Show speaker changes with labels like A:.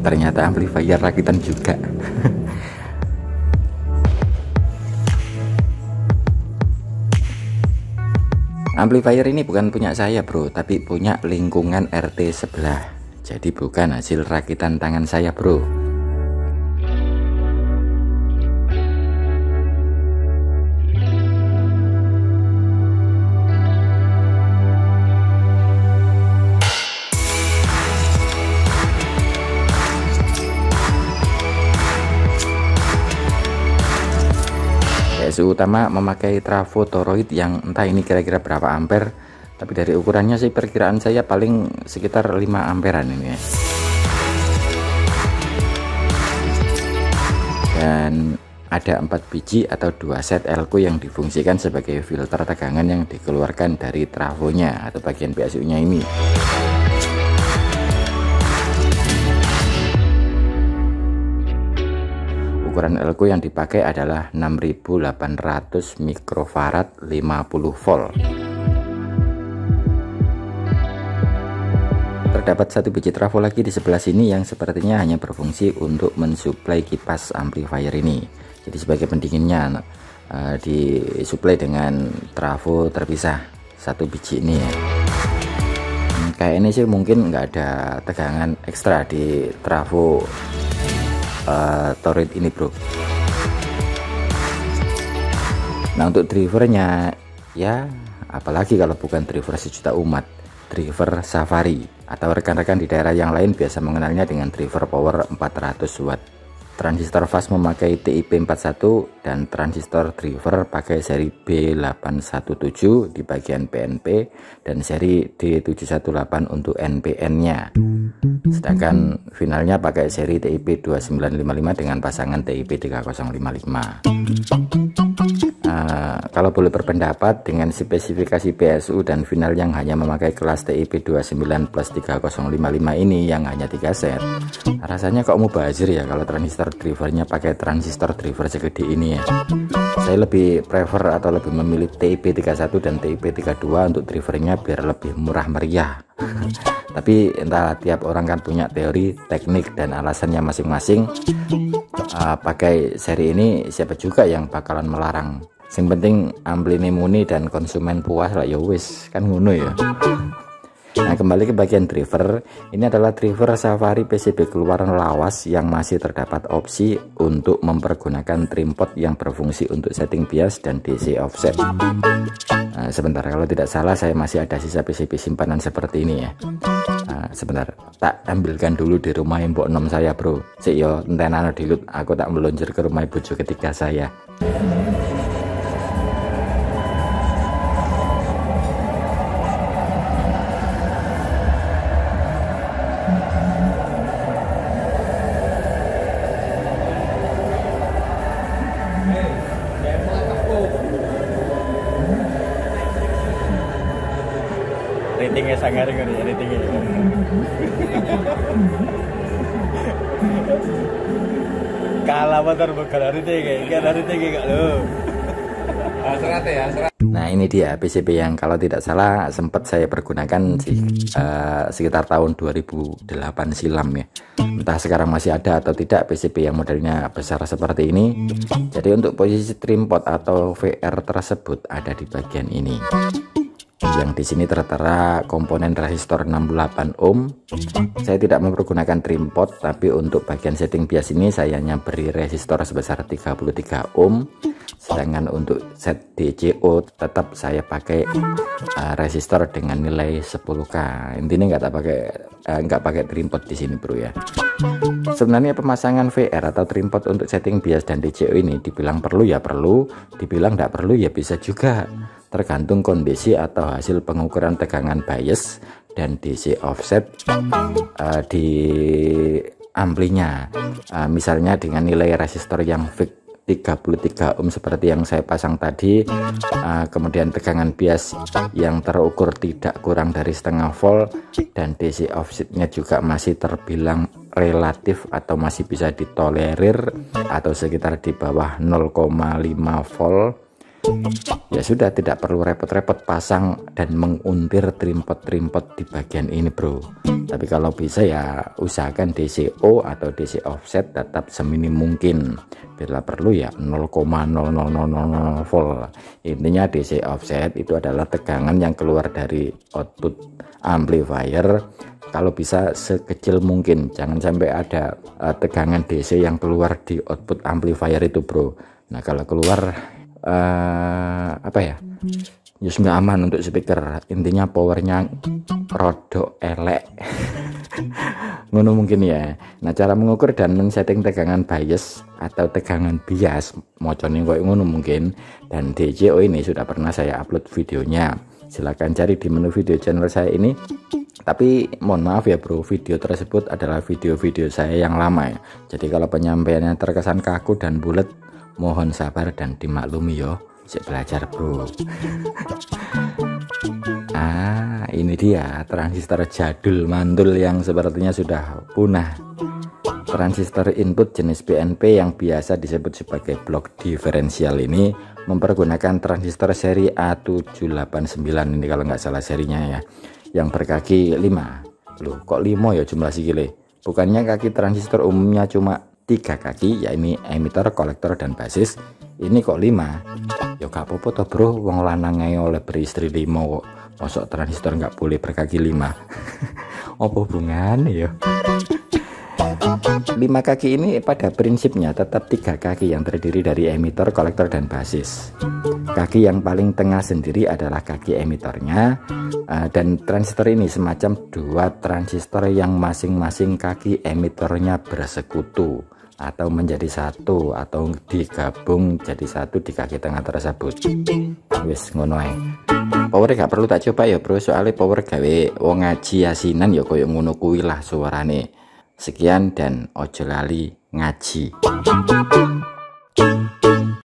A: ternyata amplifier rakitan juga. Amplifier ini bukan punya saya bro, tapi punya lingkungan RT sebelah. Jadi bukan hasil rakitan tangan saya bro. PSU utama memakai trafo toroid yang entah ini kira-kira berapa ampere, tapi dari ukurannya sih perkiraan saya paling sekitar 5 amperan ini ya. Dan ada 4 biji atau 2 set elko yang difungsikan sebagai filter tegangan yang dikeluarkan dari trafonya atau bagian PSU nya ini. Ukuran elko yang dipakai adalah 6800 mikrofarad 50 volt. Terdapat satu biji trafo lagi di sebelah sini yang sepertinya hanya berfungsi untuk mensuplai kipas amplifier ini. Jadi sebagai pendinginnya disuplai dengan trafo terpisah satu biji ini ya. Kayak ini sih mungkin nggak ada tegangan ekstra di trafo toroid ini bro. Nah untuk drivernya ya apalagi kalau bukan driver sejuta umat, driver Safari atau rekan-rekan di daerah yang lain biasa mengenalnya dengan driver power 400 watt. Transistor fast memakai TIP41 dan transistor driver pakai seri B817 di bagian PNP dan seri D718 untuk NPN-nya. Sedangkan finalnya pakai seri TIP2955 dengan pasangan TIP3055. Kalau boleh berpendapat, dengan spesifikasi PSU dan final yang hanya memakai kelas TIP29 plus 3055 ini yang hanya 3 set, rasanya kok mubazir ya kalau transistor drivernya pakai transistor driver segede ini ya. Saya lebih prefer atau lebih memilih TIP31 dan TIP32 untuk drivernya biar lebih murah meriah. Tapi entah, tiap orang kan punya teori, teknik, dan alasannya masing-masing. Pakai seri ini siapa juga yang bakalan melarang. Yang penting ampli ini muni dan konsumen puas lah ya wis, kan ngono ya. Nah kembali ke bagian driver, ini adalah driver Safari PCB keluaran lawas yang masih terdapat opsi untuk mempergunakan trim pot yang berfungsi untuk setting bias dan DC offset. Nah, sebentar, kalau tidak salah saya masih ada sisa PCB simpanan seperti ini ya. Nah, sebentar, tak ambilkan dulu di rumah mbok nom saya bro. Sik yo entenan dilut, aku tak meluncur ke rumah bojo ketiga saya.
B: Ratingnya sangar kan ya, ratingnya. Kalah motor bakal rating gak lo. Serat ya, serat.
A: Nah ini dia PCB yang kalau tidak salah sempat saya pergunakan sekitar tahun 2008 silam ya. Entah sekarang masih ada atau tidak PCB yang modelnya besar seperti ini. Jadi untuk posisi trim pot atau VR tersebut ada di bagian ini. Yang di sini tertera komponen resistor 68 ohm. Saya tidak mempergunakan trim pot, tapi untuk bagian setting bias ini saya hanya beri resistor sebesar 33 ohm. Sedangkan untuk set DCO tetap saya pakai resistor dengan nilai 10K. Intinya nggak pakai trim pot di sini bro ya. Sebenarnya pemasangan VR atau trim pot untuk setting bias dan DCO ini dibilang perlu ya perlu, dibilang nggak perlu ya bisa juga. Tergantung kondisi atau hasil pengukuran tegangan bias dan DC offset di amplinya. Misalnya dengan nilai resistor yang fix 33 ohm seperti yang saya pasang tadi, kemudian tegangan bias yang terukur tidak kurang dari setengah volt, dan DC offsetnya juga masih terbilang relatif atau masih bisa ditolerir atau sekitar di bawah 0,5 volt. Ya sudah, tidak perlu repot-repot pasang dan menguntir trimpot-trimpot di bagian ini bro. Tapi kalau bisa ya usahakan DCO atau DC offset tetap seminim mungkin. Bila perlu ya 0,0000 volt. Intinya DC offset itu adalah tegangan yang keluar dari output amplifier, kalau bisa sekecil mungkin. Jangan sampai ada tegangan DC yang keluar di output amplifier itu bro. Nah kalau keluar apa ya, just nggak aman untuk speaker. Intinya powernya rodok elek. Ngono mungkin ya. Nah cara mengukur dan men-setting tegangan bias atau tegangan bias mocone koyo ngono mungkin, dan DCO ini sudah pernah saya upload videonya. Silahkan cari di menu video channel saya ini. Tapi mohon maaf ya bro, video tersebut adalah video-video saya yang lama ya. Jadi kalau penyampaiannya terkesan kaku dan bulat, mohon sabar dan dimaklumi yo. Saya belajar bro. Ini dia transistor jadul mantul yang sepertinya sudah punah. Transistor input jenis PNP yang biasa disebut sebagai blok diferensial ini mempergunakan transistor seri A789 ini kalau nggak salah serinya ya, yang berkaki 5. Loh kok 5 ya jumlah sikile? Bukannya kaki transistor umumnya cuma 3 kaki, ya ini emitter, kolektor, dan basis. Ini kok 5? Ya gak apa-apa toh bro, wong lanang ae oleh beristri 5 kok. Masuk transistor nggak boleh berkaki 5? Apa hubungannya ya? 5 kaki ini pada prinsipnya tetap 3 kaki yang terdiri dari emitter, kolektor, dan basis. Kaki yang paling tengah sendiri adalah kaki emitternya, dan transistor ini semacam 2 transistor yang masing-masing kaki emitternya bersekutu atau menjadi satu atau digabung jadi satu di kaki tengah tersebut. Wis ngono ae. Power gak perlu tak coba ya bro, soalnya power gawe wong ngaji asinan ya koyo ngono kuwi lah suarane. Sekian dan ojo lali ngaji.